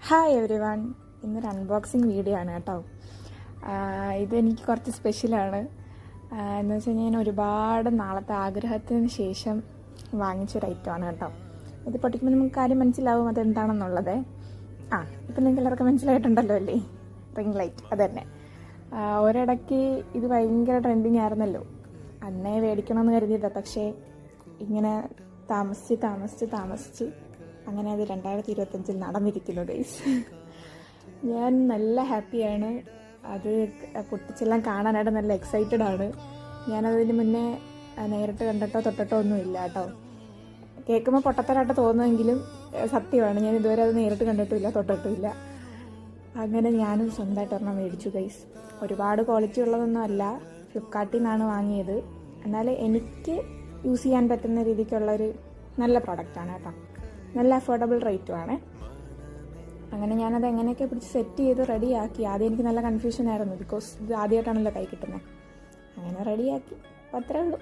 Hi every one, ഇന്നൊരു unboxing video ആണ് കേട്ടോ. ഇതെനിക്ക് കുറച്ച് സ്പെഷ്യലാണ്. എന്ന് വെച്ച് കഴിഞ്ഞാൽ ഞാൻ ഒരുപാട് നാളത്തെ ആഗ്രഹത്തിന് ശേഷം വാങ്ങിച്ചൊരു ഐറ്റമാണ് കേട്ടോ. ഇത് പൊട്ടിക്കുമ്പോൾ നമുക്ക് കാര്യം മനസ്സിലാവും അതെന്താണെന്നുള്ളത്. ഇപ്പം നിങ്ങൾക്ക് എല്ലാവർക്കും മനസ്സിലായിട്ടുണ്ടല്ലോ അല്ലേ? Ring light. അത് തന്നെ. ഒരിടയ്ക്ക് ഇത് ഭയങ്കര ട്രെൻഡിങ് ആയിരുന്നല്ലോ. അന്നേ മേടിക്കണമെന്ന് കരുതിയിട്ടാണ്. പക്ഷേ ഇങ്ങനെ താമസിച്ച് അങ്ങനെ അത് 2025 നടന്നിരിക്കുന്നു ഗൈസ്. ഞാൻ നല്ല ഹാപ്പിയാണ്. അത് പൊട്ടിച്ചെല്ലാം കാണാനായിട്ട് നല്ല എക്സൈറ്റഡ് ആണ്. ഞാനതിന് മുന്നേ നേരിട്ട് കണ്ടിട്ടോ തൊട്ടിട്ടോ ഒന്നും ഇല്ല കേട്ടോ. കേൾക്കുമ്പോൾ പൊട്ടത്തരായിട്ട് തോന്നുമെങ്കിലും സത്യമാണ്. ഞാൻ ഇതുവരെ അത് നേരിട്ട് കണ്ടിട്ടുമില്ല, തൊട്ടിട്ടുമില്ല. അങ്ങനെ ഞാനും സ്വന്തമായിട്ട് ഒരെണ്ണം മേടിച്ചു ഗൈസ്. ഒരുപാട് ക്വാളിറ്റി ഉള്ളതൊന്നും അല്ല, ഫ്ലിപ്കാർട്ടിൽ നിന്നാണ് വാങ്ങിയത്. എന്നാൽ എനിക്ക് യൂസ് ചെയ്യാൻ പറ്റുന്ന രീതിക്കുള്ളൊരു നല്ല പ്രോഡക്റ്റാണ് കേട്ടോ. നല്ല അഫോർഡബിൾ റേറ്റുമാണ്. അങ്ങനെ ഞാനത് എങ്ങനെയൊക്കെ പിടിച്ച് സെറ്റ് ചെയ്ത് റെഡിയാക്കി. ആദ്യം എനിക്ക് നല്ല കൺഫ്യൂഷൻ ആയിരുന്നു, ബിക്കോസ് ഇത് ആദ്യമായിട്ടാണല്ലോ കൈ കിട്ടുന്നത്. അങ്ങനെ റെഡിയാക്കി. അപ്പോൾ അത്രേ ഉള്ളൂ.